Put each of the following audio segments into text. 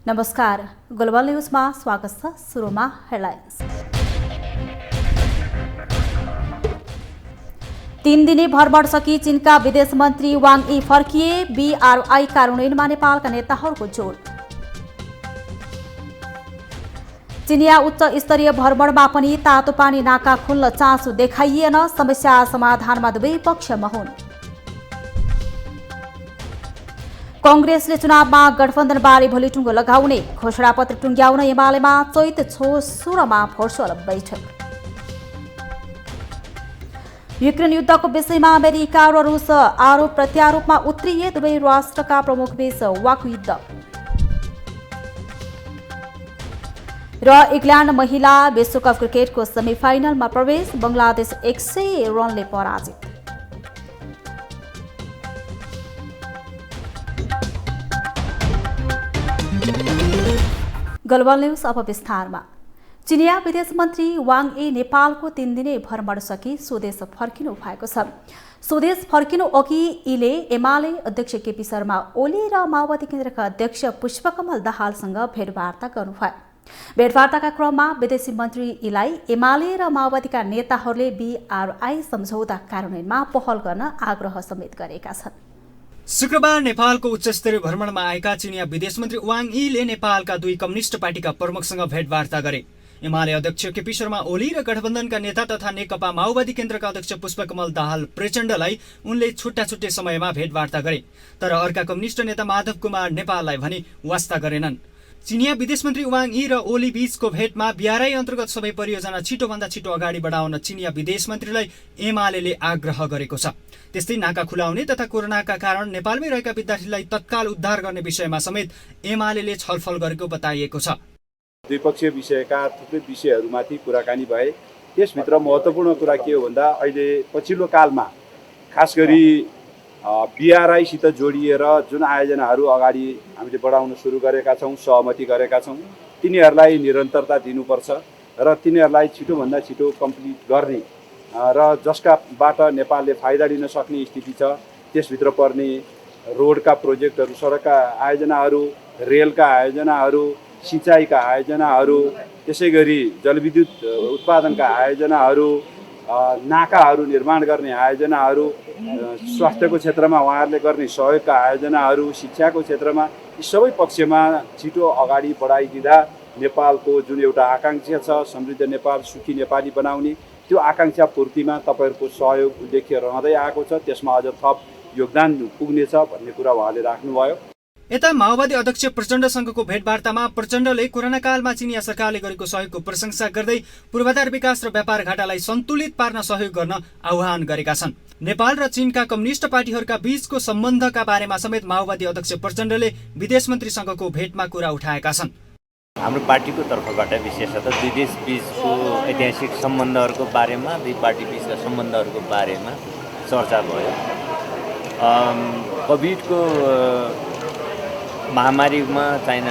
नमस्कार, ग्लोबल न्यूजमा स्वागत छ। सुरुमा हेडलाइन्स। 3 दिने भ्रमण सकी चीनका विदेश मन्त्री वाङ यी फर्किए। BRI कार्यान्वयनमा नेपालका नेताहरूको जोड। चिनिया उच्च स्तरीय भ्रमणमा पनि तातो पानी नाका खुल्न चासो देखाइएन। समस्या समाधानमा दुवै पक्ष मौन। कांग्रेसले चुनावमा गठबन्धनबारे भोलि टुङ्गो लगाउने। घोषणापत्र टुङ्ग्याउन एमालेमा चैत सुरमा भर्चुअल बैठक। युक्रेन युद्धको विषयमा अमेरिका र रुस आरोप प्रत्यारोपमा उत्रिए। दुवै राष्ट्रका प्रमुखबीच वाकयुद्ध। र इंग्ल्यान्ड महिला विश्वकप क्रिकेटको सेमिफाइनलमा प्रवेश। बंगलादेश 100 रनले पराजित। ग्लोबल न्यूज अब विस्तारमा। चिनिया विदेश मन्त्री वाङ यी नेपालको 3 दिने भ्रमण सकी स्वदेश फर्किनु भएको छ। स्वदेश फर्किनु अघि यीले एमाले अध्यक्ष केपी शर्मा ओली र माओवादी केन्द्रका अध्यक्ष पुष्पकमल दाहालसँग भेटवार्ता गर्नुभयो। भेटवार्ताका क्रममा विदेशी मन्त्री यीलाई एमाले र माओवादीका नेताहरूले BRI सम्झौता कार्यान्वयनमा पहल गर्न आग्रह समेत गरेका छन्। शुक्रबार नेपालको उच्चस्तरीय भ्रमणमा आएका चिनिया विदेश मन्त्री वाङ यीले नेपालका दुई कम्युनिस्ट पार्टीका प्रमुखसँग भेटवार्ता गरे। एमाले अध्यक्ष केपी शर्मा ओली र गठबन्धनका नेता तथा नेकपा माओवादी केन्द्रका अध्यक्ष पुष्पकमल दाहाल प्रचण्डलाई उनले छुट्टा छुट्टै समयमा भेटवार्ता गरे। तर अर्का कम्युनिस्ट नेता माधव कुमार नेपाललाई भने वास्ता गरेनन्। चिनिया विदेश मन्त्री वाङ यी र ओली बीचको भेटमा BRI अन्तर्गत सबै परियोजना छिटोभन्दा छिटो अगाडि बढाउन चिनिया विदेश मन्त्रीलाई एमाले आग्रह गरेको छ। त्यस्तै नाका खुलाउने तथा कोरोनाका कारण नेपालमै रहेका विद्यार्थीलाई तत्काल उद्धार गर्ने विषयमा समेत एमाले छलफल गरेको बताइएको छ। द्विपक्षीय विषयका थुप्रै विषयहरूमाथि कुराकानी भए। त्यसभित्र महत्त्वपूर्ण कुरा के हो भन्दा अहिले पछिल्लो कालमा खास गरी BRI सित जोडिएर जुन आयोजनाहरू अगाडि हामीले बढाउन सुरु गरेका छौँ, सहमति गरेका छौँ, तिनीहरूलाई निरन्तरता दिनुपर्छ र तिनीहरूलाई छिटोभन्दा छिटो कम्प्लिट गर्ने र जसकाबाट नेपालले फाइदा लिन सक्ने स्थिति छ। त्यसभित्र पर्ने रोडका प्रोजेक्टहरू, सडकका आयोजनाहरू, रेलका आयोजनाहरू, सिँचाइका आयोजनाहरू, त्यसै गरी जलविद्युत उत्पादनका आयोजनाहरू, नाकाहरू निर्माण गर्ने आयोजनाहरू, स्वास्थ्यको क्षेत्रमा उहाँहरूले गर्ने सहयोगका आयोजनाहरू, शिक्षाको क्षेत्रमा यी सबै पक्षमा छिटो अगाडि बढाइदिँदा नेपालको जुन एउटा आकाङ्क्षा छ, समृद्ध नेपाल, सुखी नेपाली बनाउने, त्यो आकाङ्क्षा पूर्तिमा तपाईँहरूको सहयोग उल्लेख्य रहँदै आएको छ। त्यसमा अझ थप योगदान पुग्नेछ भन्ने कुरा उहाँले राख्नुभयो। यता माओवादी अध्यक्ष प्रचण्डसँगको भेटवार्तामा प्रचण्डले कोरोना कालमा चिनिया सरकारले गरेको सहयोगको प्रशंसा गर्दै पूर्वाधार विकास र व्यापार घाटालाई सन्तुलित पार्न सहयोग गर्न आह्वान गरेका छन्। नेपाल र चीनका कम्युनिस्ट पार्टीहरूका बीचको सम्बन्धका बारेमा समेत माओवादी अध्यक्ष प्रचण्डले विदेश मन्त्रीसँगको भेटमा कुरा उठाएका छन्। हाम्रो पार्टीको तर्फबाट विशेषतः दुई देश बीचको ऐतिहासिक सम्बन्धहरूको बारेमा, दुई पार्टी बीचका सम्बन्धहरूको बारेमा चर्चा भयो। कोभिडको महामारीमा चीन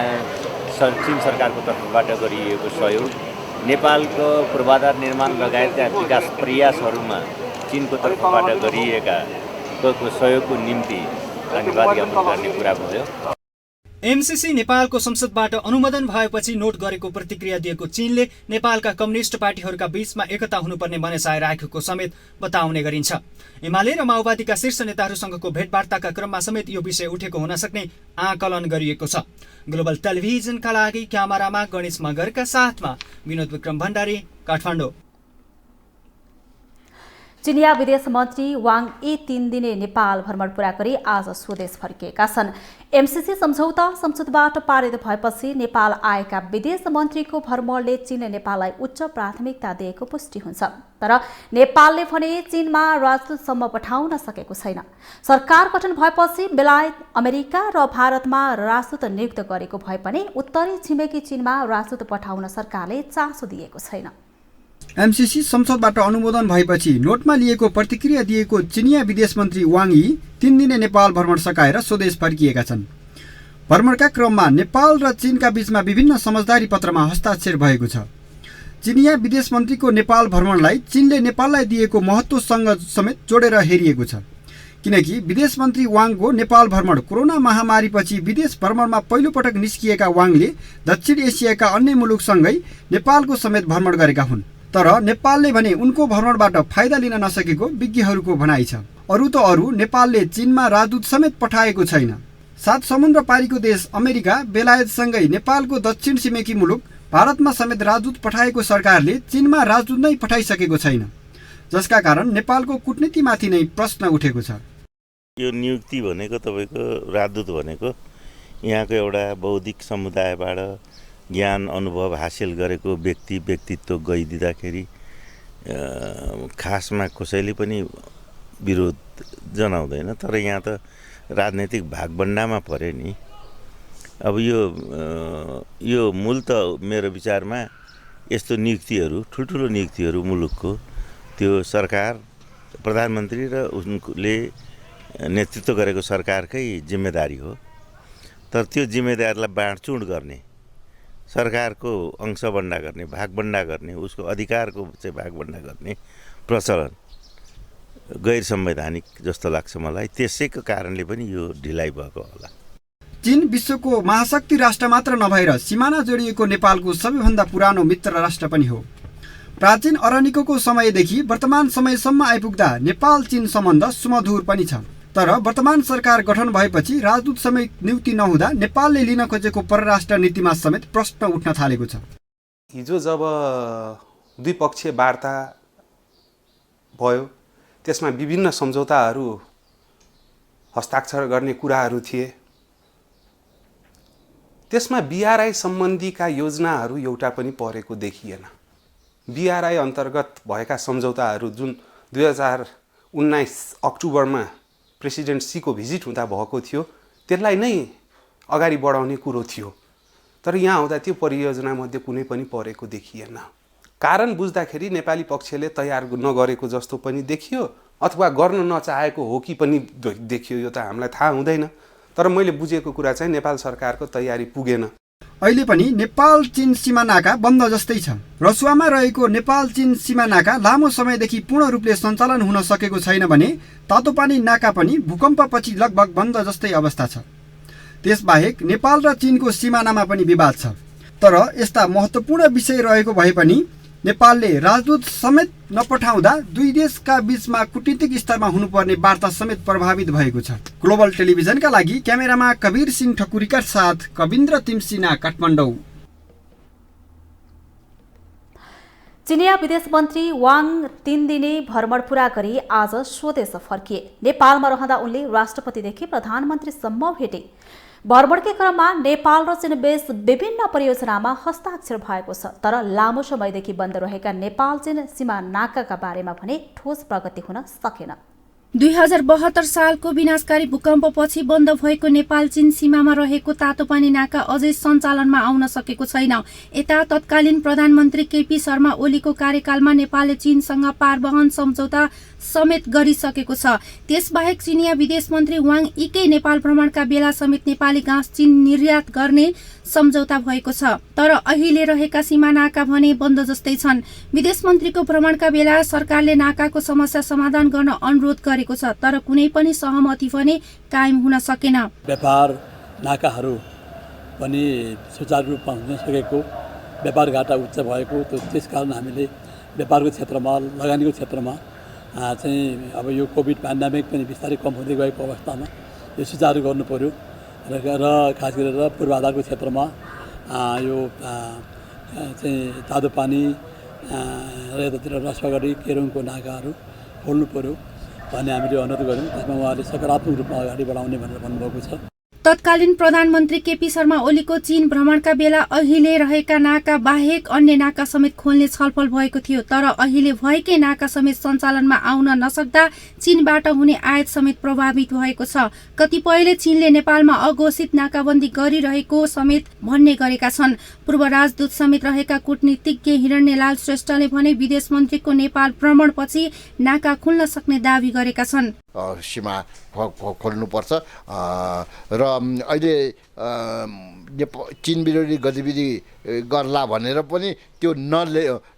सरकारको तर्फबाट गरिएको सहयोग, नेपालको पूर्वाधार निर्माण लगायतका विकास प्रयासहरूमा चीनको तर्फबाट गरिएका सहयोगको निम्ति धन्यवाद ज्ञापन गर्ने कुरा भयो। MCC नेपालको संसदबाट अनुमोदन भएपछि नोट गरेको प्रतिक्रिया दिएको चीनले नेपालका कम्युनिस्ट पार्टीहरूका बीचमा एकता हुनुपर्ने मनसाय राखेको समेत बताउने गरिन्छ। एमाले र माओवादीका शीर्ष नेताहरूसँगको भेटवार्ताका क्रममा समेत यो विषय उठेको हुन सक्ने आकलन गरिएको छ। ग्लोबल टेलिभिजनका लागि क्यामेरामा गणेश मगरका साथमा विनोद विक्रम भण्डारी, काठमाडौँ। चिनिया विदेश मन्त्री वाङ यी 3 दिने नेपाल भ्रमण पूरा गरी आज स्वदेश फर्किएका छन्। MCC सम्झौता संसदबाट पारित भएपछि नेपाल आएका विदेश मन्त्रीको भ्रमणले चीनले नेपाललाई उच्च प्राथमिकता दिएको पुष्टि हुन्छ। तर नेपालले भने चीनमा राजदूतसम्म पठाउन सकेको छैन। सरकार गठन भएपछि बेलायत, अमेरिका र भारतमा राजदूत नियुक्त गरेको भए पनि उत्तरी छिमेकी चीनमा राजदूत पठाउन सरकारले चासो दिएको छैन। MCC संसदबाट अनुमोदन भएपछि नोटमा लिएको प्रतिक्रिया दिएको चिनिया विदेश मन्त्री वाङ यी 3 दिने नेपाल भ्रमण सकाएर स्वदेश फर्किएका छन्। भ्रमणका क्रममा नेपाल र चीनका बीचमा विभिन्न समझदारी पत्रमा हस्ताक्षर भएको छ। चिनिया विदेश मन्त्रीको नेपाल भ्रमणलाई चीनले नेपाललाई दिएको महत्त्वसँग समेत जोडेर हेरिएको छ। किनकि विदेश मन्त्री वाङको नेपाल भ्रमण कोरोना महामारीपछि विदेश भ्रमणमा पहिलोपटक निस्किएका वाङले दक्षिण एसियाका अन्य मुलुकसँगै नेपालको समेत भ्रमण गरेका हुन्। तर नेपालले भने उनको भ्रमणबाट फाइदा लिन नसकेको विज्ञहरूको भनाइ छ। अरू त अरू, नेपालले चीनमा राजदूत समेत पठाएको छैन। 7 समुद्र पारीको देश अमेरिका, बेलायतसँगै नेपालको दक्षिण छिमेकी मुलुक भारतमा समेत राजदूत पठाएको सरकारले चीनमा राजदूत नै पठाइसकेको छैन, जसका कारण नेपालको कूटनीतिमाथि नै प्रश्न उठेको छ। यो नियुक्ति भनेको तपाईँको राजदूत भनेको यहाँको एउटा बौद्धिक समुदायबाट ज्ञान अनुभव हासिल गरेको व्यक्तित्व गइदिँदाखेरि खासमा कसैले पनि विरोध जनाउँदैन। तर यहाँ त राजनैतिक भागभण्डामा पऱ्यो नि। अब यो मूल त मेरो विचारमा यस्तो नियुक्तिहरू, ठुल्ठुलो नियुक्तिहरू मुलुकको त्यो सरकार, प्रधानमन्त्री र उनले नेतृत्व गरेको सरकारकै जिम्मेदारी हो। तर त्यो जिम्मेदारीलाई बाँडचुँड गर्ने, सरकारको अंशभण्डा गर्ने, भागभण्डा गर्ने, उसको अधिकारको चाहिँ भागभण्डा गर्ने प्रचलन गैर संवैधानिक जस्तो लाग्छ मलाई। त्यसैको कारणले पनि यो ढिलाइ भएको होला। चीन विश्वको महाशक्ति राष्ट्र मात्र नभएर सिमाना जोडिएको नेपालको सबैभन्दा पुरानो मित्र राष्ट्र पनि हो। प्राचीन अरनिकोको समयदेखि वर्तमान समयसम्म आइपुग्दा नेपाल चीन सम्बन्ध सुमधुर पनि छ। तर वर्तमान सरकार गठन भएपछि राजदूत समेत नियुक्ति नहुँदा नेपालले लिन खोजेको परराष्ट्र नीतिमा समेत प्रश्न उठ्न थालेको छ। हिजो जब द्विपक्षीय वार्ता भयो, त्यसमा विभिन्न सम्झौताहरू हस्ताक्षर गर्ने कुराहरू थिए। त्यसमा BRI सम्बन्धीका योजनाहरू एउटा पनि परेको देखिएन। BRI अन्तर्गत भएका सम्झौताहरू जुन 2019 अक्टोबरमा प्रेसिडेन्ट सीको भिजिट हुँदा भएको थियो, त्यसलाई नै अगाडि बढाउने कुरो थियो। तर यहाँ आउँदा त्यो परियोजनामध्ये कुनै पनि परेको देखिएन। कारण बुझ्दाखेरि नेपाली पक्षले तयार नगरेको जस्तो पनि देखियो, अथवा गर्न नचाहेको हो कि पनि देखियो। यो त हामीलाई थाहा हुँदैन। तर मैले बुझेको कुरा चाहिँ नेपाल सरकारको तयारी पुगेन। अहिले पनि नेपाल चीन सीमा नाका बन्द जस्तै छ। रसुवामा रहेको नेपाल चीन सीमा नाका लामो समयदेखि पूर्ण रूपले सञ्चालन हुन सकेको छैन भने तातोपानी नाका पनि भूकम्पपछि लगभग बन्द जस्तै अवस्था छ। त्यसबाहेक नेपाल र चीनको सिमानामा पनि विवाद छ। तर यस्ता महत्त्वपूर्ण विषय रहेको भए पनि नेपालले राजदूत समेत नपठाउँदा दुई देशका बीचमा कूटनीतिक स्तरमा हुनुपर्ने वार्ता समेत प्रभावित भएको छ। ग्लोबल टेलिभिजनका लागि क्यामेरामा कबीर सिंह ठकुरीका साथ कविन्द्र तिमसिना, काठमाडौँ। चिनिया विदेश मन्त्री वाङ 3 दिने भ्रमण पूरा गरी आज स्वदेश फर्किए। नेपालमा रहँदा उनले राष्ट्रपतिदेखि प्रधानमन्त्रीसम्म भेटे। भ्रमणकै क्रममा नेपाल र चीनबीच विभिन्न परियोजनामा हस्ताक्षर भएको छ। तर लामो समयदेखि बन्द रहेका नेपाल चीन सीमा नाकाका बारेमा भने ठोस प्रगति हुन सकेन। 2072 सालको विनाशकारी भूकम्पपछि बन्द भएको नेपाल चीन सीमामा रहेको तातोपानी नाका अझै सञ्चालनमा आउन सकेको छैन। यता तत्कालीन प्रधानमन्त्री केपी शर्मा ओलीको कार्यकालमा नेपालले चीनसँग पारवहन सम्झौता समेत गरिसकेको छ। त्यसबाहेक चिनिया विदेश मन्त्री वाङ यीकै नेपाल भ्रमणका बेला समेत नेपाली घाँस चीन निर्यात गर्ने सम्झौता भएको छ। तर अहिले रहेका सीमा नाका भने बन्द जस्तै छन्। विदेश मन्त्रीको भ्रमणका बेला सरकारले नाकाको समस्या समाधान गर्न अनुरोध गरेको छ, तर कुनै पनि सहमति भने कायम हुन सकेन। व्यापार नाकाहरू पनि सुचारू रूपमा हुन सकेको, व्यापार घाटा उच्च भएको, त्यसकारण हामीले व्यापारको क्षेत्रमा, लगानीको क्षेत्रमा चाहिँ अब यो कोभिड पेन्डेमिक पनि बिस्तारै कम हुँदै गएको अवस्थामा यो सुचारू गर्नु पर्यो र खास गरेर पूर्वाधारको क्षेत्रमा यो चाहिँ तातोपानी र यतातिर रसुवागढी केरुङको नाकाहरू खोल्नु पर्यो भन्ने हामीले अनुरोध गऱ्यौँ। त्यसमा उहाँले सकारात्मक रूपमा अगाडि बढाउने भनेर भन्नुभएको छ। तत्कालीन प्रधानमन्त्री केपी शर्मा ओलीको चीन भ्रमणका बेला अहिले रहेका नाका बाहेक अन्य नाका समेत खोल्ने छलफल भएको थियो। तर अहिले भएकै नाका समेत सञ्चालनमा आउन नसक्दा चीनबाट हुने आयात समेत प्रभावित भएको छ। कतिपयले चीनले नेपालमा अघोषित नाकाबन्दी गरिरहेको समेत भन्ने गरेका छन्। पूर्व राजदूत समेत रहेका कूटनीतिज्ञ हिरण्यलाल श्रेष्ठले भने विदेश मन्त्रीको नेपाल भ्रमणपछि नाका खुल्न सक्ने दावी गरेका छन्। सीमा खोल्नुपर्छ र अहिले चीन विरोधी गतिविधि गर्ला भनेर पनि त्यो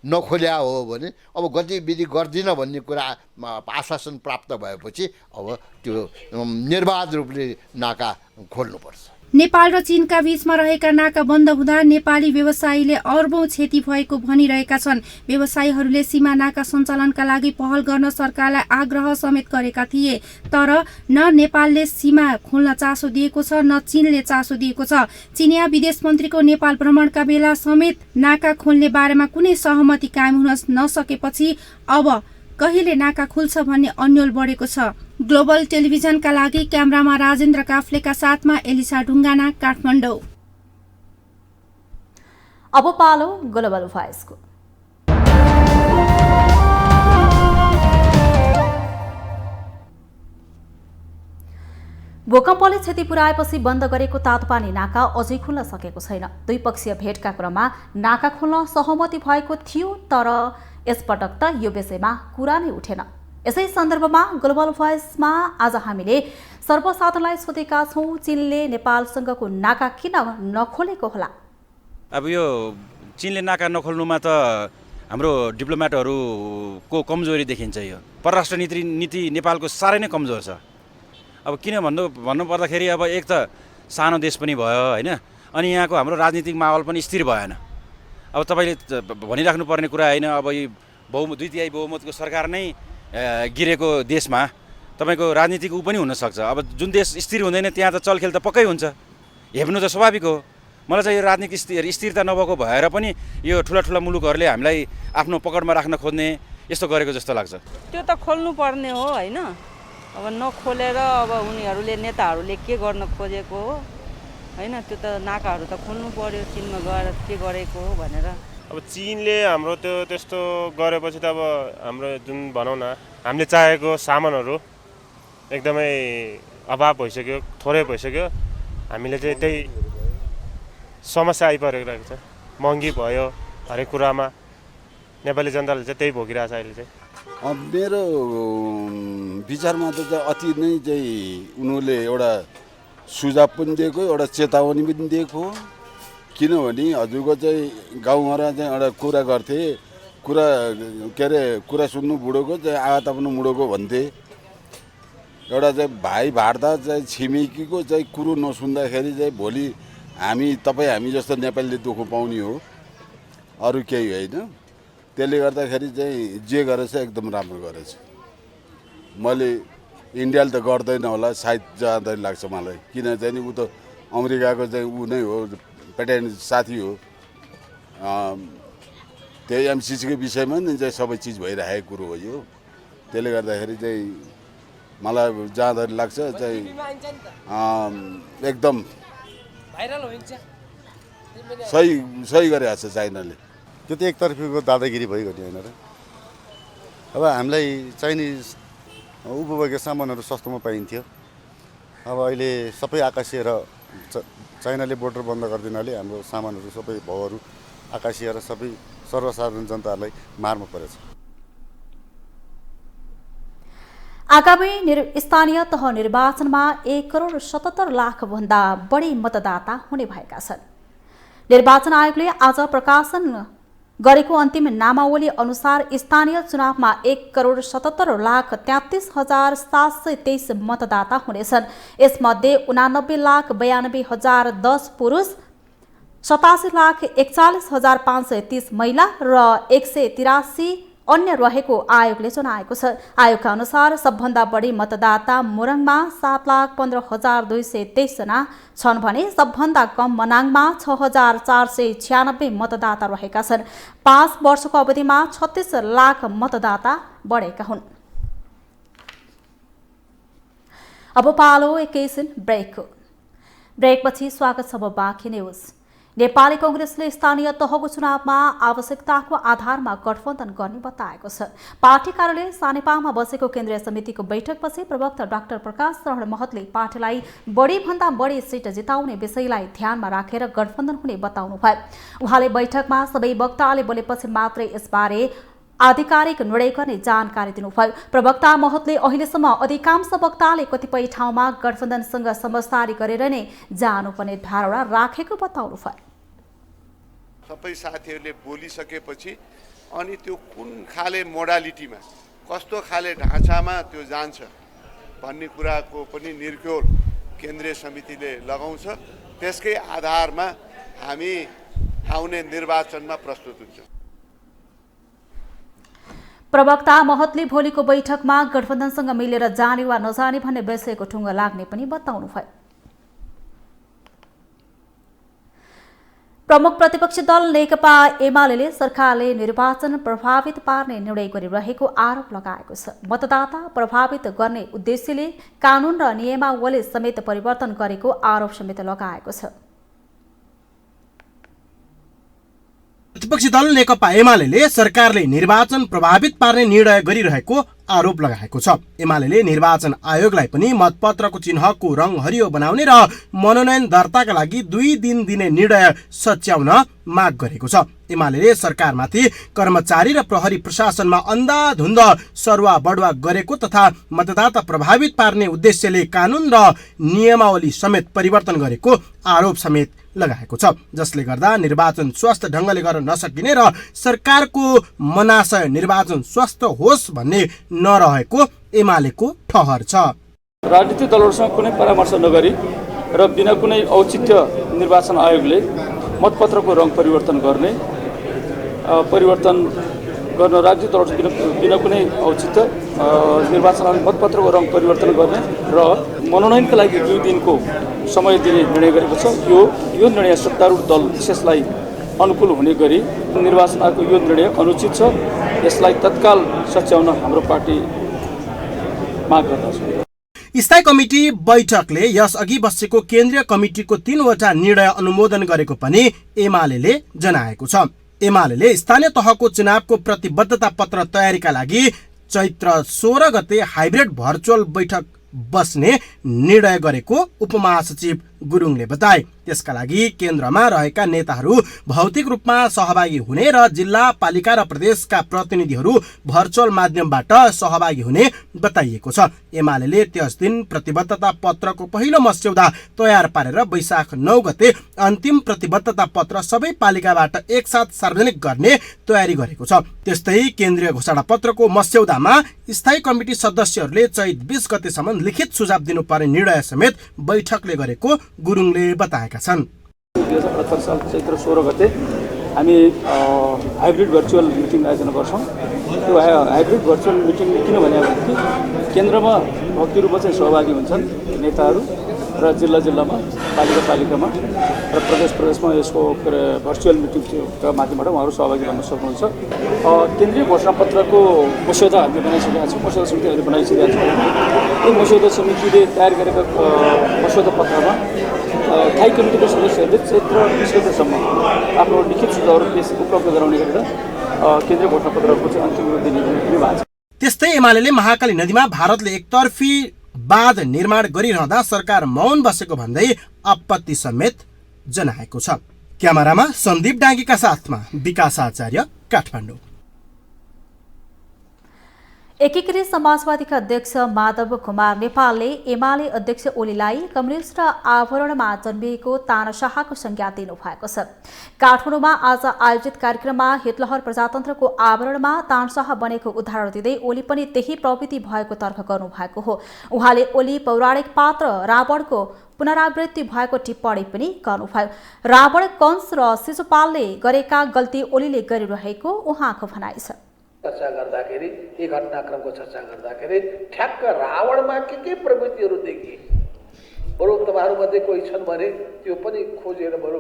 नखोल्या हो भने अब गतिविधि गर्दिन भन्ने कुरा आश्वासन प्राप्त भएपछि अब त्यो निर्बाध रूपले नाका खोल्नुपर्छ। नेपाल र चीनका बीचमा रहेका नाका बन्द हुँदा नेपाली व्यवसायीले अर्बौं क्षति भएको भनिरहेका छन्। व्यवसायीहरूले सीमा नाका सञ्चालनका लागि पहल गर्न सरकारलाई आग्रह समेत गरेका थिए, तर न नेपालले सीमा खोल्न चासो दिएको छ न चीनले चासो दिएको छ। चीनिया विदेश मन्त्रीको नेपाल भ्रमणका बेला समेत नाका खोल्ने बारेमा कुनै सहमति कायम हुन नसकेपछि अब कहिले नाका खुल्छ भन्ने अन्यल बढेको छ। ग्लोबल टेलिभिजनका लागि क्यामेरामा राजेन्द्र काफ्लेका साथमा एलिसा ढुङ्गाना, काठमाडौँ। अब पालो ग्लोबल भोइसको। भूकम्पले क्षति पुर्याएपछि बन्द गरेको तातोपानी नाका अझै खुल्न सकेको छैन। द्विपक्षीय भेटका क्रममा नाका खोल्न सहमति भएको थियो, तर यसपटक त यो विषयमा कुरा नै उठेन। यसै सन्दर्भमा ग्लोबल भोइसमा आज हामीले सर्वसाधारणलाई सोधेका छौँ, चीनले नेपालसँगको नाका किन नखोलेको होला? अब यो चीनले नाका नखोल्नुमा त हाम्रो डिप्लोमेटहरूको कमजोरी देखिन्छ। यो परराष्ट्र नीति नेपालको साह्रै नै कमजोर छ। अब किन भन्नु पर्दाखेरि अब एक त सानो देश पनि भयो होइन, अनि यहाँको हाम्रो राजनीतिक माहौल पनि स्थिर भएन। अब तपाईँले भनिराख्नु पर्ने कुरा होइन, अब यो द्वितीय बहुमतको सरकार नै गिरेको देशमा तपाईँको राजनीतिक ऊ पनि हुनसक्छ। अब जुन देश स्थिर हुँदैन त्यहाँ त चलखेल त पक्कै हुन्छ, हेप्नु त स्वाभाविक हो। मलाई चाहिँ यो राजनीतिक स्थिरता नभएको भएर पनि यो ठुला मुलुकहरूले हामीलाई आफ्नो पकडमा राख्न खोज्ने यस्तो गरेको जस्तो लाग्छ। त्यो त खोल्नु पर्ने हो होइन, अब नखोलेर अब उनीहरूले नेताहरूले के गर्न खोजेको हो होइन, त्यो त नाकाहरू त खोल्नु पर्यो चीनमा गएर के गरेको हो भनेर। अब चीनले हाम्रो त्यो त्यस्तो गरेपछि त अब हाम्रो जुन भनौँ न हामीले चाहेको सामानहरू एकदमै अभाव भइसक्यो, थोरै भइसक्यो। हामीले चाहिँ त्यही समस्या आइपरेको छ, महँगी भयो हरेक कुरामा। नेपाली जनताले चाहिँ त्यही भोगिरहेको छ अहिले चाहिँ। मेरो विचारमा त अति नै चाहिँ उनीहरूले एउटा सुझाव पनि दिएको, एउटा चेतावनी पनि दिएको। किनभने हजुरको चाहिँ गाउँमा चाहिँ एउटा कुरा गर्थे, कुरा सुन्नु बुढोको चाहिँ आगा ताप्नु मुढोको भन्थे। एउटा चाहिँ भाइ भाड्दा चाहिँ छिमेकीको चाहिँ कुरो नसुन्दाखेरि चाहिँ भोलि हामी जस्तो नेपालीले दुःख पाउने हो, अरू केही होइन। त्यसले गर्दाखेरि चाहिँ जे गरेछ एकदम राम्रो गरेछ। मैले इन्डियाले त गर्दैन होला सायद जाँदै लाग्छ मलाई, किन चाहिँ ऊ त अमेरिकाको चाहिँ ऊ नै हो, पेटेन्ट साथी हो। त्यही एमसिसीको विषयमा नि चाहिँ सबै चिज भइरहेको कुरो हो यो। त्यसले गर्दाखेरि चाहिँ मलाई जाँदाखेरि लाग्छ चाहिँ एकदम सही गरेको छ चाइनाले। त्यो त एकतर्फीको दादागिरी भइगयो नि होइन र। अब हामीलाई चाइनिज उपभोग्य सामानहरू सस्तोमा पाइन्थ्यो, अब अहिले सबै आकाशीय र चाइनाले बोर्डर बन्द गरिदिनाले हाम्रो सामानहरू सबै भाउहरू आकाशीय र सबै सर्वसाधारण जनताहरूलाई मारमा परेछ। आगामी स्थानीय तह निर्वाचनमा 1,77,00,000 भन्दा बढी मतदाता हुने भएका छन्। निर्वाचन आयोगले आज प्रकाशन गरेको अन्तिम नामावली अनुसार स्थानीय चुनावमा 1,77,33,723 मतदाता हुनेछन्। यसमध्ये 89,92,010 पुरुष, 87,41,530 महिला र 183 अन्य रहेको आयोगले जनाएको छ। आयोगका अनुसार सबभन्दा बढी मतदाता मोरङमा 7,15,223 जना छन् भने सबभन्दा कम मनाङमा 6,496 मतदाता रहेका छन्। 5 वर्षको अवधिमा 36 लाख मतदाता बढेका हुन्। अब पालो एकैछिन ब्रेकको। ब्रेकपछि स्वागत छ बाँकी न्युज। नेपाली कांग्रेसले स्थानीय तहको चुनावमा आवश्यकताको आधारमा गठबन्धन गर्ने बताएको छ। पार्टी कार्यालय सानेपामा बसेको केन्द्रीय समितिको बैठकपछि प्रवक्ता डाक्टर प्रकाश शरण महतले पार्टीलाई बढीभन्दा बढी सिट जिताउने विषयलाई ध्यानमा राखेर गठबन्धन हुने बताउनुभयो। उहाँले बैठकमा सबै वक्ताले बोलेपछि मात्रै यसबारे आधिकारिक निर्णय गर्ने जानकारी दिनुभयो। प्रवक्ता महतले अहिलेसम्म अधिकांश वक्ताले कतिपय ठाउँमा गठबन्धनसँग समझदारी गरेर नै जानुपर्ने धारणा राखेको बताउनुभयो। सबै साथीहरूले बोलिसकेपछि अनि त्यो कुन खाले मोडालिटीमा कस्तो खाले ढाँचामा त्यो जान्छ भन्ने कुराको पनि निर्क्योल केन्द्रीय समितिले लगाउँछ। त्यसकै आधारमा हामी आउने निर्वाचनमा प्रस्तुत हुन्छौँ। प्रवक्ता महतले भोलिको बैठकमा गठबन्धनसँग मिलेर जाने वा नजाने भन्ने विषयको ठुङ्ग लाग्ने पनि बताउनुभयो। प्रमुख प्रतिपक्ष दल नेकपा एमाले सरकारले निर्वाचन प्रभावित पार्ने निर्णय गरिरहेको आरोप लगाएको छ। मतदाता प्रभावित गर्ने उद्देश्यले कानून र नियमावली समेत परिवर्तन गरेको आरोप समेत लगाएको छ। प्रतिपक्षी दल नेकपा एमाले सरकारले निर्वाचन प्रभावित पार्ने निर्णय गरिरहेको आरोप लगाएको छ। एमाले निर्वाचन आयोगलाई पनि मतपत्रको चिन्हको रङ हरियो बनाउने र मनोनयन दर्ताका लागि 2 दिन दिने निर्णय सच्याउन माग गरेको छ। एमाले सरकारमाथि कर्मचारी र प्रहरी प्रशासनमा अन्धाधुन्ध सरुवा बढुवा गरेको तथा मतदाता प्रभावित पार्ने उद्देश्यले कानून र नियमावली समेत परिवर्तन गरेको आरोप समेत लगाएको छ, जसले गर्दा निर्वाचन स्वस्थ ढङ्गले गर्न नसकिने र सरकारको मनाशय निर्वाचन स्वस्थ होस् भन्ने नरहेको एमालेको ठहर छ। राजनीतिक दलहरूसँग कुनै परामर्श नगरी र बिना कुनै औचित्य निर्वाचन आयोगले मतपत्रको रङ परिवर्तन गर्न राजनीतिक दलहरू बिना कुनै औचित्य निर्वाचन आयोग मतपत्रको रङ परिवर्तन गर्ने र मनोनयनका लागि 2 दिनको समय दिने निर्णय गरेको छ। यो निर्णय सत्तारूढ दल विशेषलाई अनुकूल हुने गरी निर्वाचन आयोगको यो निर्णय अनुचित छ। यसलाई तत्काल सच्याउन हाम्रो पार्टी माग गर्दछ। स्थायी कमिटी बैठकले यसअघि बसेको केन्द्रीय कमिटीको 3वटा निर्णय अनुमोदन गरेको पनि एमाले जनाएको छ। एमाले स्थानीय तहको चुनावको प्रतिबद्धता पत्र तयारीका लागि चैत्र 16 गते हाइब्रिड भर्चुअल बैठक बस्ने निर्णय गरेको उपमहासचिव गुरुङले बताए। त्यसका लागि केन्द्रमा रहेका नेताहरू भौतिक रूपमा सहभागी हुने र जिल्ला पालिका र प्रदेशका प्रतिनिधिहरू भर्चुअल माध्यमबाट सहभागी हुने बताइएको छ। एमाले त्यस दिन प्रतिबद्धता पत्रको पहिलो मस्यौदा तयार पारेर वैशाख 9 गते अन्तिम प्रतिबद्धता पत्र सबै पालिकाबाट एकसाथ सार्वजनिक गर्ने तयारी गरेको छ। त्यस्तै केन्द्रीय घोषणा पत्रको मस्यौदामा स्थायी कमिटी सदस्यहरूले चैत 20 गतेसम्म लिखित सुझाव दिनुपर्ने निर्णय समेत बैठकले गरेको गुरुङले बताएका छन्। 2078 साल चैत्र 16 गते हामी हाइब्रिड भर्चुअल मिटिङ आयोजना गर्छौँ। त्यो हाइब्रिड भर्चुअल मिटिङ किन भनेपछि केन्द्रमा भौतिक रूपमा चाहिँ सहभागी हुन्छन् नेताहरू र जिल्लामा पालिकामा र प्रदेशमा यसको भर्चुअल मिटिङका माध्यमबाट उहाँहरू सहभागी बन्न सक्नुहुन्छ। केन्द्रीय घोषणापत्रको मस्यौदा हामीले बनाइसकेका छौँ, मस्यौदा समिति हामीले बनाइसकेका छौँ। यो मस्यौदा समितिले तयार गरेका मस्यौदा पत्रमा स्थायी कमिटीको सदस्यहरूले चैत्र 20 गतेसम्म आफ्नो लिखित सुझावहरू उपलब्ध गराउने गरेर केन्द्रीय घोषणापत्रको चाहिँ अन्तिम रूप दिने भएको छ। त्यस्तै एमाले महाकाली नदीमा भारतले एकतर्फी बाँध निर्माण गरिरहँदा सरकार मौन बसेको भन्दै आपत्ति समेत जनाएको छ। क्यामेरामा सन्दीप डाँगीका साथमा विकास आचार्य, काठमाडौँ। एकीकृत समाजवादीका अध्यक्ष माधव कुमार नेपालले एमाले अध्यक्ष ओलीलाई कम्युनिस्ट आवरणमा जन्मिएको तानाशाहको संज्ञा दिनुभएको छ। काठमाडौँमा आज आयोजित कार्यक्रममा हिटलर प्रजातन्त्रको आवरणमा तानाशाह बनेको उदाहरण दिँदै ओली पनि त्यही प्रवृत्ति भएको तर्क गर्नुभएको हो। उहाँले ओली पौराणिक पात्र रावणको पुनरावृत्ति भएको टिप्पणी पनि गर्नुभयो। रावण, कंस र शिशुपालले गरेका गल्ती ओलीले गरिरहेको उहाँको भनाइ छ। चर्चा गर्दाखेरि यी घटनाक्रमको चर्चा गर्दाखेरि ठ्याक्क रावणमा के प्रवृत्तिहरू देखिए, बरु तपाईँहरूमध्ये कोही छन् भने त्यो पनि खोजेर बरु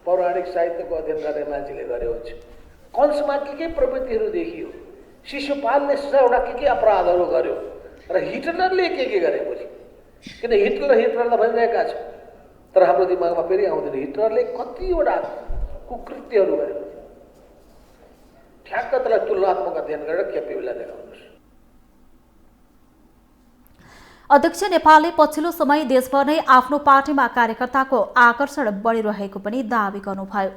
पौराणिक साहित्यको अध्ययन गर्ने मान्छेले गरे हुन्छ। कंसमा के प्रवृत्तिहरू देखियो, शिशुपालले 100 के अपराधहरू गर्यो र हिटलरले के गरेपछि, किन हिटलर भनिरहेका छ तर हाम्रो दिमागमा फेरि आउँदैन हिटलरले कतिवटा कुकृत्यहरू गर्यो। ठ्याक्क त्यसलाई तुलनात्मक अध्ययन गरेर क्यापेबललाई देखाउनुहोस्। अध्यक्ष नेपालले पछिल्लो समय देशभर नै आफ्नो पार्टीमा कार्यकर्ताको आकर्षण बढिरहेको पनि दावी गर्नुभयो।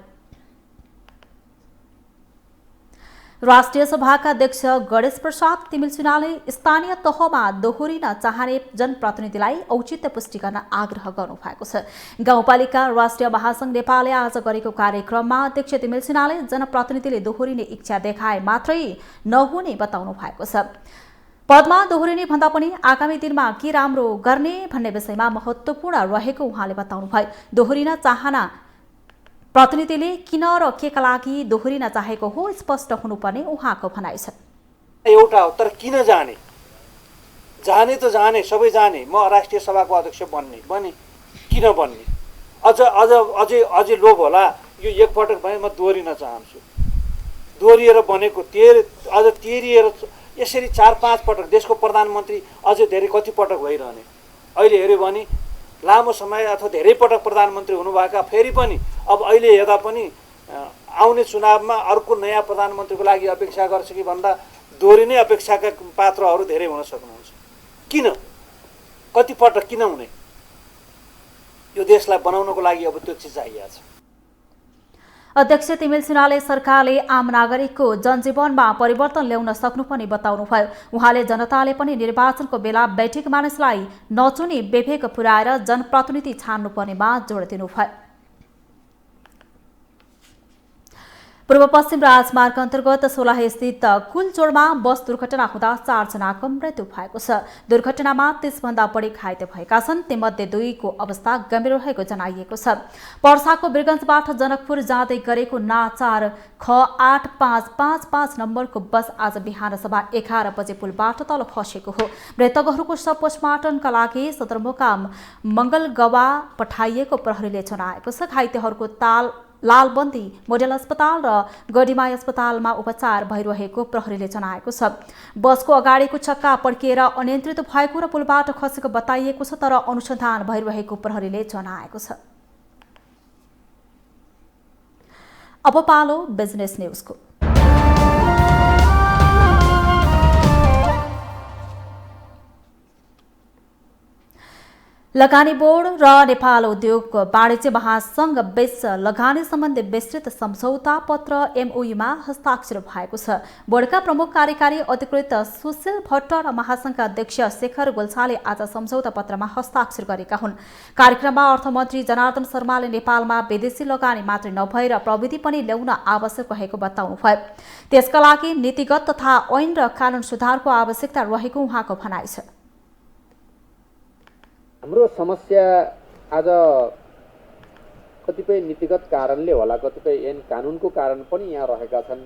राष्ट्रिय सभाका अध्यक्ष गणेश प्रसाद तिमिल सिन्हाले स्थानीय तहमा दोहोरिन चाहने जनप्रतिनिधिलाई औचित्य पुष्टि गर्न आग्रह गर्नुभएको छ। गाउँपालिका राष्ट्रिय महासंघ नेपालले आज गरेको कार्यक्रममा अध्यक्ष तिमिल सिन्हाले जनप्रतिनिधिले दोहोरिने इच्छा देखाए मात्रै नहुने बताउनु भएको छ। पदमा दोहोरिने भन्दा पनि आगामी दिनमा के राम्रो गर्ने भन्ने विषयमा महत्त्वपूर्ण रहेको उहाँले बताउनुभयो। दोहोरिन चाहना प्रतिनिधिले किन र केका लागि दोहोरिन चाहेको हो स्पष्ट हुनुपर्ने उहाँको भनाइ छ। एउटा हो, तर किन जाने? जाने त जाने, सबै जाने। म राष्ट्रिय सभाको अध्यक्ष बने किन बन्ने? अझै लोभ होला, यो एकपटक भने म दोहोरिन चाहन्छु। दोहोरिएर बनेको अझ तेरिएर यसरी 4-5 पटक देशको प्रधानमन्त्री अझै धेरै कति पटक भइरहने। अहिले हेऱ्यो भने लामो समय अथवा धेरै पटक प्रधानमन्त्री हुनुभएका फेरि पनि अब अहिले हेर्दा पनि आउने चुनावमा अर्को नयाँ प्रधानमन्त्रीको लागि अपेक्षा गर्छ कि भन्दा दोहोरिने अपेक्षाका पात्रहरू धेरै हुन सक्नुहुन्छ। किन? कति पटक किन हुने? यो देशलाई बनाउनको लागि अब त्यो चिज चाहिएको छ। अध्यक्ष तिमिल सिन्हाले सरकारले आम नागरिकको जनजीवनमा परिवर्तन ल्याउन सक्नुपर्ने बताउनुभयो। उहाँले जनताले पनि निर्वाचनको बेला बैठक मानिसलाई नचुनी विवेक पुर्याएर जनप्रतिनिधि छान्नुपर्नेमा जोड दिनुभयो। पूर्व पश्चिम राजमार्ग अन्तर्गत 16 स्थित कुलचोडमा बस दुर्घटना हुँदा 4 जनाको मृत्यु भएको छ। दुर्घटनामा 30 भन्दा बढी घाइते भएका छन्। तीमध्ये 2 को अवस्था गम्भीर रहेको जनाइएको छ। पर्साको बिरगञ्जबाट जनकपुर जाँदै गरेको ना4 ख 8555 नम्बरको बस आज बिहान सभा 11 बजे पुलबाट तल खसेको हो। मृतकहरूको शव पोस्टमार्टमका लागि सदरमुकाम मंगलगवा पठाइएको प्रहरीले जनाएको छ। घाइतेहरूको लालबन्दी मोडेल अस्पताल र गढीमाई अस्पतालमा उपचार भइरहेको प्रहरीले जनाएको छ। बसको अगाडिको चक्का पड्किएर अनियन्त्रित भएको र पुलबाट खसेको बताइएको छ, तर अनुसन्धान भइरहेको प्रहरीले जनाएको छ। अब पालो बिजनेस न्यूजको। लगानी बोर्ड र नेपाल उद्योग वाणिज्य महासंघ बीच लगानी सम्बन्धी विस्तृत सम्झौता पत्र एमओयूमा हस्ताक्षर भएको छ। बोर्डका प्रमुख कार्यकारी अधिकृत सुशील भट्ट र महासंघका अध्यक्ष शेखर गोल्छाले आज सम्झौता पत्रमा हस्ताक्षर गरेका हुन्। कार्यक्रममा अर्थमन्त्री जनार्दन शर्माले नेपालमा विदेशी लगानी मात्रै नभएर प्रविधि पनि ल्याउन आवश्यक रहेको बताउनुभयो। त्यसका लागि नीतिगत तथा ऐन र कानून सुधारको आवश्यकता रहेको उहाँको भनाइ छ। हाम्रो समस्या आज कतिपय नीतिगत कारणले होला, कतिपय ऐन कानुनको कारण पनि यहाँ रहेका छन्,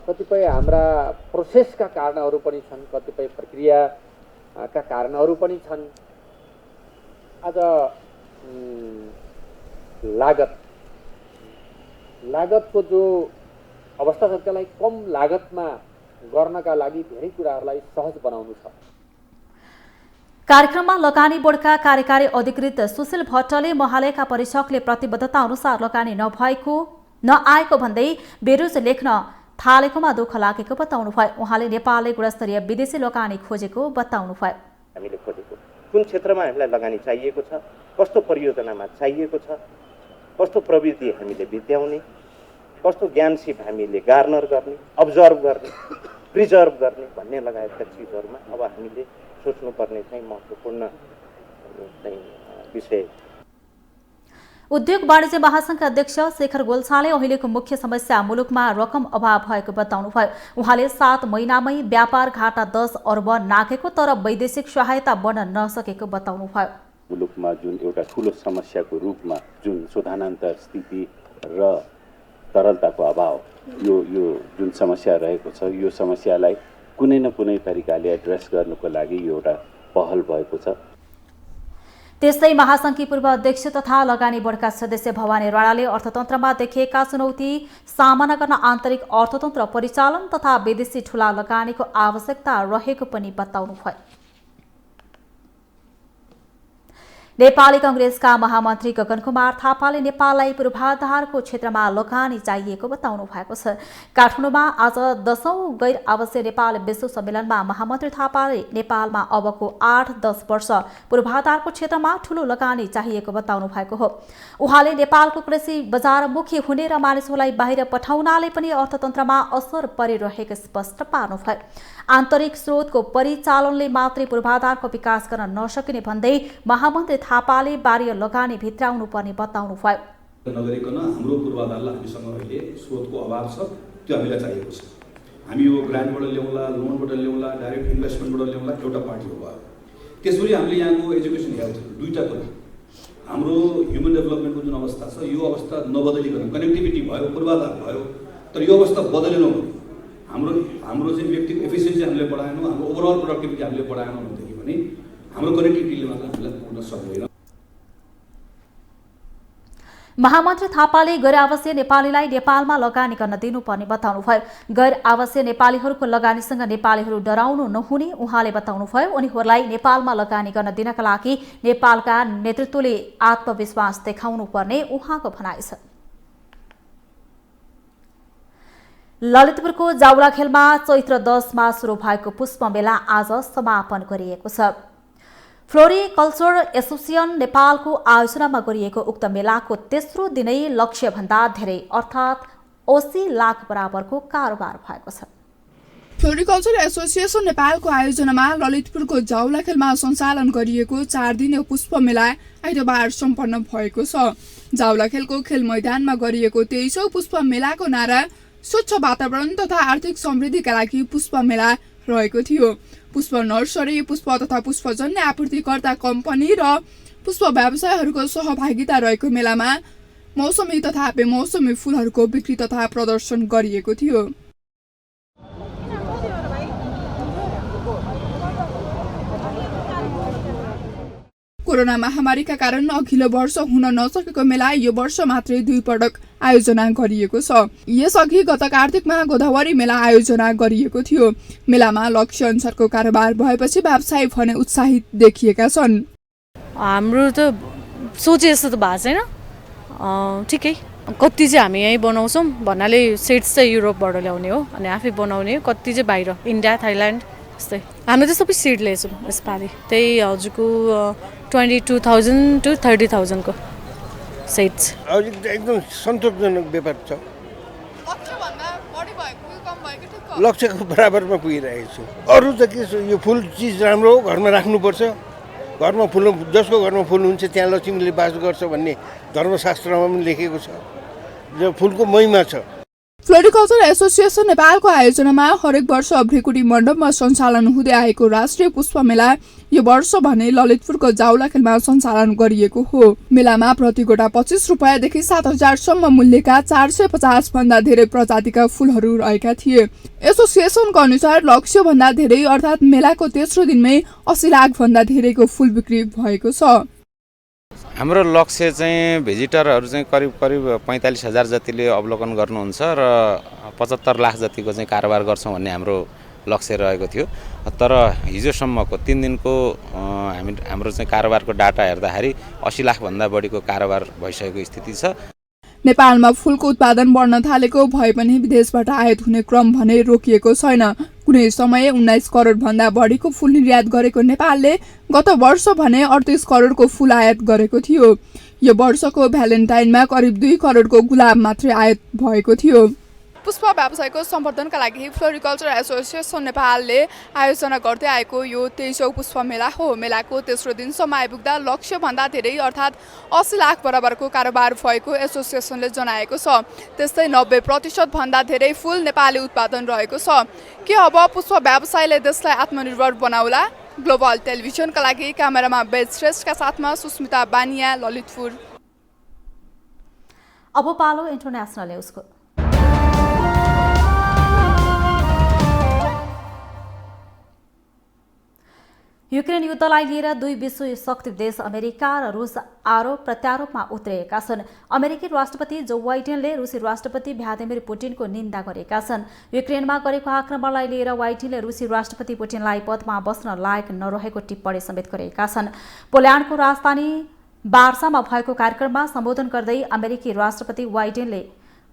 कतिपय हाम्रा प्रोसेसका कारणहरू पनि छन्, कतिपय प्रक्रियाका कारणहरू पनि छन्। आज लागतको जो अवस्था छ त्यसलाई कम लागतमा गर्नका लागि धेरै कुराहरूलाई सहज बनाउनु छ। कार्यक्रममा लगानी बोर्डका कार्यकारी अधिकृत सुशील भट्टले महालेखा परीक्षकले प्रतिबद्धता अनुसार लगानी नआएको भन्दै बेरोज लेख्न थालेकोमा दुःख लागेको बताउनुभयो। उहाँले नेपालले गुणस्तरीय विदेशी लगानी खोजेको बताउनुभयो। हामीले खोजेको कुन क्षेत्रमा हामीलाई लगानी चाहिएको छ, कस्तो परियोजनामा चाहिएको छ, कस्तो प्रविधि हामीले बित्याउने, कस्तो ज्ञानसिप हामीले गार्नर गर्ने, अब्जर्भ गर्ने, प्रिजर्भ गर्ने भन्ने लगायतका चिजहरूमा अब हामीले सोच्नुपर्ने चाहिँ महत्त्वपूर्ण विषय। उद्योग वाणिज्य महासंघका अध्यक्ष शेखर गोल्छाले अहिलेको मुख्य समस्या मुलुकमा रकम अभाव भएको बताउनुभयो। उहाँले 7 महिनामै व्यापार घाटा 10 अर्ब नाघेको तर वैदेशिक सहायता बढ्न नसकेको बताउनुभयो। मुलुकमा जुन एउटा ठूलो समस्याको रूपमा जुन शोधानान्तर स्थिति र तरलताको अभाव यो जुन समस्या रहेको छ, यो समस्यालाई कुनै न कुनै तरिकाले एड्रेस गर्नुको लागि यो एउटा पहल भएको छ। त्यस्तै महासंघकी पूर्व अध्यक्ष तथा लगानी बोर्डका सदस्य भवानी राणाले अर्थतन्त्रमा देखिएका चुनौती सामना गर्न आन्तरिक अर्थतन्त्र परिचालन तथा विदेशी ठूला लगानीको आवश्यकता रहेको पनि बताउनुभयो। नेपाली कांग्रेसका महामन्त्री गगन कुमार थापाले नेपाललाई पूर्वाधारको क्षेत्रमा लगानी चाहिएको बताउनु भएको छ। काठमाडौँमा आज 10औं गैर आवासीय नेपाल विश्व सम्मेलनमा महामन्त्री थापाले नेपालमा अबको 8-10 वर्ष पूर्वाधारको क्षेत्रमा ठूलो लगानी चाहिएको बताउनु भएको हो। उहाँले नेपालको कृषि बजारमुखी हुने र मानिसहरूलाई बाहिर पठाउनाले पनि अर्थतन्त्रमा असर परिरहेको स्पष्ट पार्नुभयो। आन्तरिक स्रोतको परिचालनले मात्रै पूर्वाधारको विकास गर्न नसकिने भन्दै महामन्त्री थापाले बाह्य लगानी भित्राउनु पर्ने बताउनु भयो। नगरिकन हाम्रो पूर्वाधारलाई हामीसँग अहिले स्रोतको अभाव छ, त्यो हामीलाई चाहिएको छ। हामी यो ग्रान्टबाट ल्याउँला, लोनबाट ल्याउँला, डाइरेक्ट इन्भेस्टमेन्टबाट ल्याउँला, एउटा पार्टी हो भयो। त्यसरी हामीले यहाँको एजुकेसन हेल्थ दुईटा कुरा, हाम्रो ह्युमन डेभलपमेन्टको जुन अवस्था छ यो अवस्था नबदलिकन कनेक्टिभिटी भयो, पूर्वाधार भयो, तर यो अवस्था बदलेन भने हाम्रो चाहिँ व्यक्तिको एफिसिएन्सी हामीले बढाएनौँ, हाम्रो ओभरअल प्रोडक्टिभिटी हामीले बढाएनौँ भनेदेखि पनि हाम्रो कनेक्टिभिटीले मात्र हामीलाई पुग्न सक्दैन। महामन्त्री थापाले गैर आवासीय नेपालीलाई नेपालमा लगानी गर्न दिनुपर्ने बताउनुभयो। गैर आवासीय नेपालीहरूको लगानीसँग नेपालीहरू डराउनु नहुने उहाँले बताउनुभयो। उनीहरूलाई नेपालमा लगानी गर्न दिनका लागि नेपालका नेतृत्वले आत्मविश्वास देखाउनु पर्ने उहाँको भनाइ छ। ललितपुरको जाउलाखेलमा चैत्र 10मा सुरु भएको पुष्प मेला आज समापन गरिएको छ। फ्लोरिकल्चर एसोसिएसन नेपालको आयोजनामा गरिएको उक्त मेलाको तेस्रो दिनै लक्ष्यभन्दा धेरै अर्थात् 80 लाख बराबरको कारोबार भएको छ। फ्लोरिकल्चर एसोसिएसन नेपालको आयोजनामा ललितपुरको जाउलाखेलमा सञ्चालन गरिएको 4 दिने पुष्प मेला आइतबार सम्पन्न भएको छ। जाउलाखेलको खेल मैदानमा गरिएको 23औं पुष्प मेलाको नारा स्वच्छ वातावरण तथा आर्थिक समृद्धिका लागि पुष्प मेला रहेको थियो। पुष्प नर्सरी, पुष्प तथा पुष्पजन्य आपूर्तिकर्ता कम्पनी र पुष्प व्यवसायहरूको सहभागिता रहेको मेलामा मौसमी तथा बेमौसमी फूलहरूको बिक्री तथा प्रदर्शन गरिएको थियो। कोरोना महामारीका कारण अघिल्लो वर्ष हुन नसकेको मेला यो वर्ष मात्रै 2 पटक आयोजना गरिएको छ। यसअघि गत कार्तिकमा गोदावरी मेला आयोजना गरिएको थियो। मेलामा लक्ष्य अनुसारको कारोबार भएपछि व्यवसायी भने उत्साहित देखिएका छन्। हाम्रो त सोचे जस्तो त भएको छैन, ठिकै कति चाहिँ हामी यहीँ बनाउँछौँ भन्नाले सेट्स चाहिँ युरोपबाट ल्याउने हो, अनि आफै बनाउने, कति चाहिँ बाहिर इन्डिया, थाइल्यान्ड यस्तै। हामी त सबै सिड ल्याएछौँ यसपालि, त्यही हजुरको 22,000 to 30,000 को सेट्स। एकदम सन्तोषजनक व्यापार छ। लक्ष्यको बराबरमा पुगिरहेको छु। अरू त के यो फुल चिज राम्रो हो, घरमा राख्नुपर्छ। घरमा फुल, जसको घरमा फुल हुन्छ त्यहाँ लक्ष्मीले वास गर्छ भन्ने धर्मशास्त्रमा पनि लेखेको छ। जो फुलको महिमा छ। फ्लोरिकल्चर एसोसिएसन नेपालको आयोजनामा हरेक वर्ष भ्रिकुटी मण्डपमा सञ्चालन हुँदै आएको राष्ट्रिय पुष्प मेला यो वर्ष भने ललितपुरको जाउलाखेलमा सञ्चालन गरिएको हो। मेलामा प्रति गोटा 25 रुपैयाँदेखि 7,000 सम्म मूल्यका 450 भन्दा धेरै प्रजातिका फूलहरू रहेका थिए। एसोसिएसनको अनुसार लक्ष्य भन्दा धेरै अर्थात् मेलाको तेस्रो दिनमै 80 लाख भन्दा धेरैको फूल बिक्री भएको छ। हाम्रो लक्ष्य चाहिँ भिजिटरहरू चाहिँ करिब 45,000 जतिले अवलोकन गर्नुहुन्छ र 75 लाख जतिको चाहिँ कारोबार गर्छौँ भन्ने हाम्रो लक्ष्य रहेको थियो। तर हिजोसम्मको 3 दिनको हाम्रो चाहिँ कारोबारको डाटा हेर्दाखेरि 80 लाख भन्दा बढीको कारोबार भइसकेको स्थिति छ। नेपालमा फूलको उत्पादन बढ्न थालेको भए पनि विदेशबाट आयात हुने क्रम भने रोकिएको छैन। कुनै समय 19 करोड भन्दा बढीको फूल निर्यात गरेको नेपालले गत वर्ष भने 38 करोडको फूल आयात गरेको थियो। यो वर्षको भ्यालेन्टाइनमा करिब 2 करोडको गुलाब मात्रै आयात भएको थियो। पुष्प व्यवसायको सम्वर्धनका लागि फ्लोरिकल्चर एसोसिएसन नेपालले आयोजना गर्दै आएको यो 23औं पुष्प मेला हो। मेलाको तेस्रो दिनसम्म आइपुग्दा लक्ष्य भन्दा धेरै अर्थात् 80 लाख बराबरको कारोबार भएको एसोसिएसनले जनाएको छ। त्यस्तै 90% भन्दा धेरै फूल नेपाली उत्पादन रहेको छ। के अब पुष्प व्यवसायले देशलाई आत्मनिर्भर बनाउला? ग्लोबल टेलिभिजनका लागि क्यामेरामा बेज श्रेष्ठका साथमा सुस्मिता बानिया, ललितपुर। अब पालो इन्टरनेसनल न्युजको। UK युक्रेन युद्धलाई लिएर दुई विश्व शक्ति देश अमेरिका र रुस आरोप प्रत्यारोपमा उत्रिएका छन्। अमेरिकी राष्ट्रपति जो बाइडेनले रुसी राष्ट्रपति भ्लादिमिर पुटिनको निन्दा गरेका छन्। युक्रेनमा गरेको आक्रमणलाई लिएर बाइडेनले रुसी राष्ट्रपति पुटिनलाई पदमा बस्न लायक नरहेको टिप्पणी समेत गरेका छन्। पोल्यान्डको राजधानी वार्सामा भएको कार्यक्रममा सम्बोधन गर्दै अमेरिकी राष्ट्रपति बाइडेनले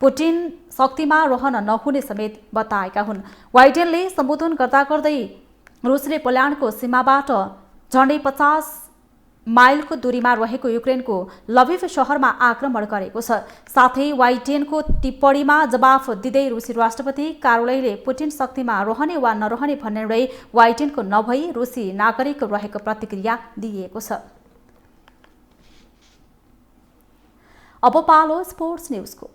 पुटिन शक्तिमा रहन नहुने समेत बताएका हुन्। बाइडेनले सम्बोधन गर्दै रुसले पोल्यान्डको सीमाबाट झण्डै 50 माइलको दूरीमा रहेको युक्रेनको लभिभ शहरमा आक्रमण गरेको छ। साथै बाइडेनको टिप्पणीमा जवाफ दिँदै रुसी राष्ट्रपति कार्यालयले पुटिन शक्तिमा रहने वा नरहने भन्ने निर्णय बाइडेनको नभई रुसी नागरिक रहेको प्रतिक्रिया दिएको छ। अब पालो स्पोर्ट्स न्यूजको।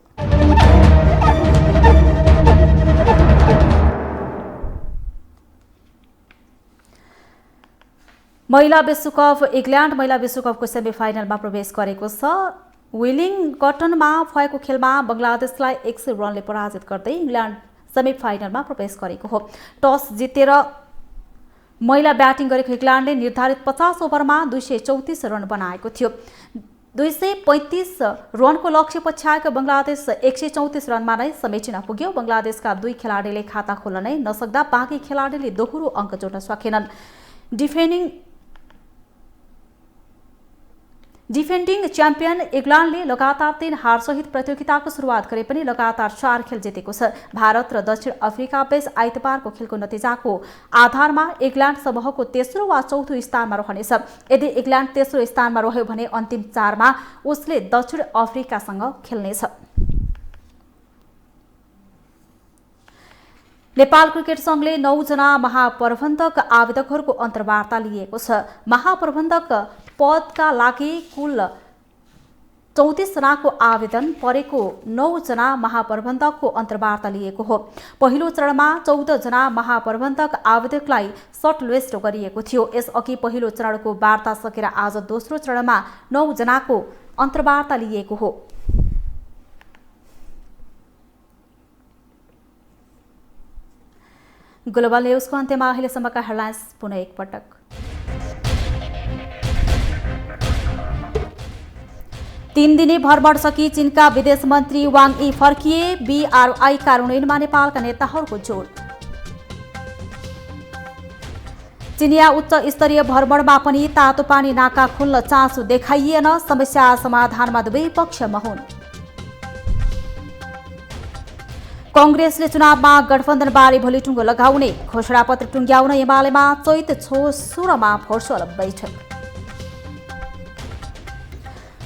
महिला विश्वकप इङ्ल्यान्ड महिला विश्वकपको सेमिफाइनलमा प्रवेश गरेको छ। वेलिङ्गटनमा भएको खेलमा बङ्गलादेशलाई 100 रनले पराजित गर्दै इङ्ल्यान्ड सेमिफाइनलमा प्रवेश गरेको हो। टस जितेर महिला ब्याटिङ गरेको इङ्ल्यान्डले निर्धारित 50 ओभरमा 234 रन बनाएको थियो। 235 रनको लक्ष्य पछ्याएको बङ्गलादेश 134 रनमा नै समेटिन पुग्यो। बङ्गलादेशका दुई खेलाडीले खाता खोल्न नै नसक्दा बाँकी खेलाडीले दोहोरो अङ्क जोड्न सकेनन्। डिफेन्डिङ च्याम्पियन इङ्ल्यान्डले लगातार 3 हारसहित प्रतियोगिताको सुरुवात गरे पनि लगातार 4 खेल जितेको छ। भारत र दक्षिण अफ्रिका बीच आइतबारको खेलको नतिजाको आधारमा इङ्ल्यान्ड समूहको तेस्रो वा चौथो स्थानमा रहनेछ। यदि इङ्ल्यान्ड तेस्रो स्थानमा रह्यो भने अन्तिम 4 मा उसले दक्षिण अफ्रिकासँग खेल्नेछ। नेपाल क्रिकेट संघले 9 जना महाप्रबन्धक आवेदकहरूको अन्तर्वार्ता लिएको छ। महाप्रबन्धक पदका लागि कुल 34 जनाको आवेदन परेको 9 जना महाप्रबन्धकको अन्तर्वार्ता लिएको हो। पहिलो चरणमा 14 जना महाप्रबन्धक आवेदकलाई सर्टलिस्ट गरिएको थियो। यसअघि पहिलो चरणको वार्ता सकेर आज दोस्रो चरणमा 9 जनाको अन्तर्वार्ता लिएको हो। ग्लोबल न्यूजको अन्त्यमा अहिलेसम्मका हेडलाइन्स पुनः एकपटक। तीन दिने भ्रमण सकी चीनका विदेश मन्त्री वाङ यी फर्किए। BRI कार्यान्वयनमा नेपालका नेताहरूको जोड। चिनिया उच्च स्तरीय भ्रमणमा पनि तातो पानी नाका खुल्न चासो देखाइएन। समस्या समाधानमा दुवै पक्ष मौन। कांग्रेसले चुनावमा गठबन्धनबारे भोलि टुङ्गो लगाउने घोषणापत्र टुङ्ग्याउन एमालेमा चैत 16मा भर्चुअल बैठक।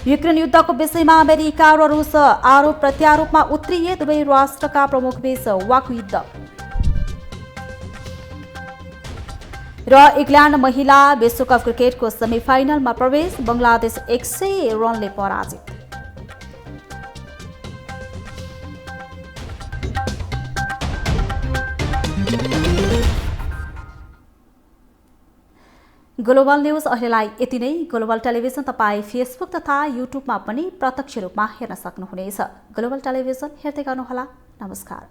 युक्रेन युद्धको विषयमा अमेरिका र रुस आरोप प्रत्यारोपमा उत्रिए। दुवै राष्ट्रका प्रमुखबीच वाकयुद्ध। र इङ्ल्यान्ड महिला विश्वकप क्रिकेटको सेमिफाइनलमा प्रवेश। बङ्गलादेश 100 रनले पराजित। ग्लोबल न्यूज अहिलेलाई यति नै। ग्लोबल टेलिभिजन तपाईँ फेसबुक तथा युट्युबमा पनि प्रत्यक्ष रूपमा हेर्न सक्नुहुनेछ। ग्लोबल टेलिभिजन हेर्दै गर्नुहोला। नमस्कार।